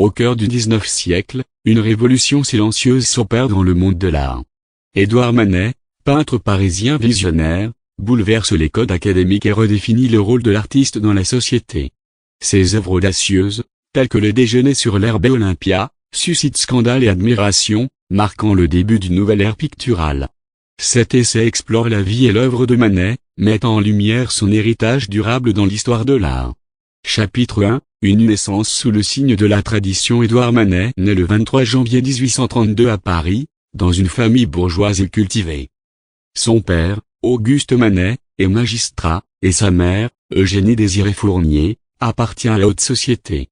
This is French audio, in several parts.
Au cœur du XIXe siècle, une révolution silencieuse s'opère dans le monde de l'art. Édouard Manet, peintre parisien visionnaire, bouleverse les codes académiques et redéfinit le rôle de l'artiste dans la société. Ses œuvres audacieuses, telles que le Déjeuner sur l'herbe et Olympia, suscitent scandale et admiration, marquant le début d'une nouvelle ère picturale. Cet essai explore la vie et l'œuvre de Manet, mettant en lumière son héritage durable dans l'histoire de l'art. Chapitre 1. Une naissance sous le signe de la tradition. Édouard Manet naît le 23 janvier 1832 à Paris, dans une famille bourgeoise et cultivée. Son père, Auguste Manet, est magistrat, et sa mère, Eugénie Désirée Fournier, appartient à la haute société.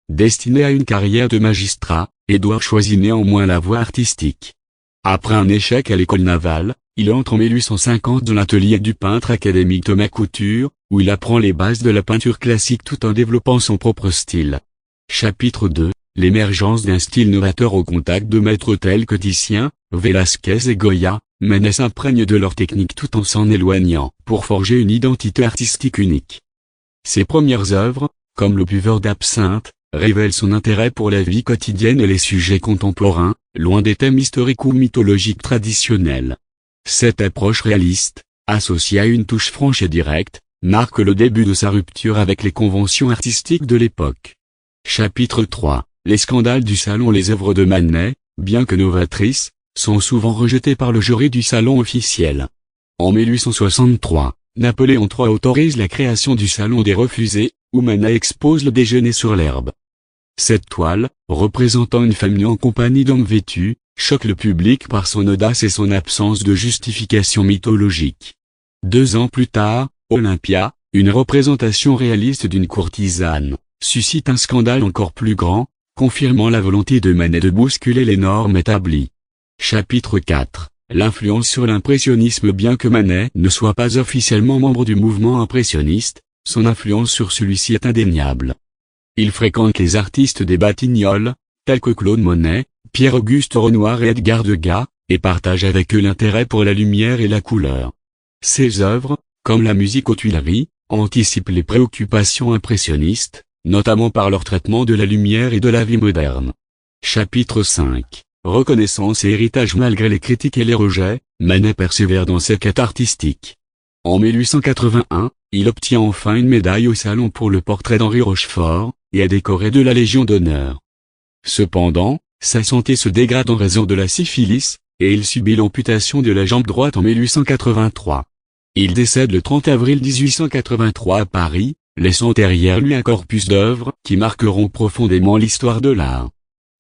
Destiné à une carrière de magistrat, Édouard choisit néanmoins la voie artistique. Après un échec à l'école navale, il entre en 1850 dans l'atelier du peintre académique Thomas Couture, où il apprend les bases de la peinture classique tout en développant son propre style. Chapitre 2. L'émergence d'un style novateur au contact de maîtres tels que Titien, Velázquez et Goya. Manet s'imprègne de leur technique tout en s'en éloignant, pour forger une identité artistique unique. Ses premières œuvres, comme Le buveur d'absinthe, révèlent son intérêt pour la vie quotidienne et les sujets contemporains, loin des thèmes historiques ou mythologiques traditionnels. Cette approche réaliste, associée à une touche franche et directe, marque le début de sa rupture avec les conventions artistiques de l'époque. Chapitre 3. Les scandales du salon. Les œuvres de Manet, bien que novatrices, sont souvent rejetées par le jury du salon officiel. En 1863, Napoléon III autorise la création du salon des refusés, où Manet expose Le Déjeuner sur l'herbe. Cette toile, représentant une femme nue en compagnie d'hommes vêtus, choque le public par son audace et son absence de justification mythologique. 2 ans plus tard, Olympia, une représentation réaliste d'une courtisane, suscite un scandale encore plus grand, confirmant la volonté de Manet de bousculer les normes établies. Chapitre 4. L'influence sur l'impressionnisme. Bien que Manet ne soit pas officiellement membre du mouvement impressionniste, son influence sur celui-ci est indéniable. Il fréquente les artistes des Batignolles, tels que Claude Monet, Pierre-Auguste Renoir et Edgar Degas, et partage avec eux l'intérêt pour la lumière et la couleur. Ses œuvres, comme la musique aux Tuileries, anticipent les préoccupations impressionnistes, notamment par leur traitement de la lumière et de la vie moderne. Chapitre 5. Reconnaissance et héritage. Malgré les critiques et les rejets, Manet persévère dans sa quête artistique. En 1881, il obtient enfin une médaille au Salon pour le portrait d'Henri Rochefort, et est décoré de la Légion d'honneur. Cependant, sa santé se dégrade en raison de la syphilis, et il subit l'amputation de la jambe droite en 1883. Il décède le 30 avril 1883 à Paris, laissant derrière lui un corpus d'œuvres qui marqueront profondément l'histoire de l'art.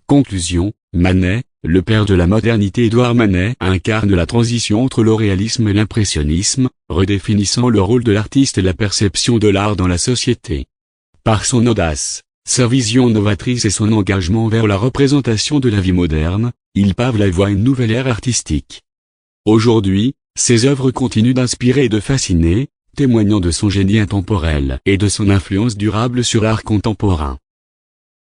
Conclusion. Manet, le père de la modernité. Édouard Manet incarne la transition entre le réalisme et l'impressionnisme, redéfinissant le rôle de l'artiste et la perception de l'art dans la société. Par son audace, sa vision novatrice et son engagement vers la représentation de la vie moderne, il pave la voie à une nouvelle ère artistique. Aujourd'hui, ses œuvres continuent d'inspirer et de fasciner, témoignant de son génie intemporel et de son influence durable sur l'art contemporain.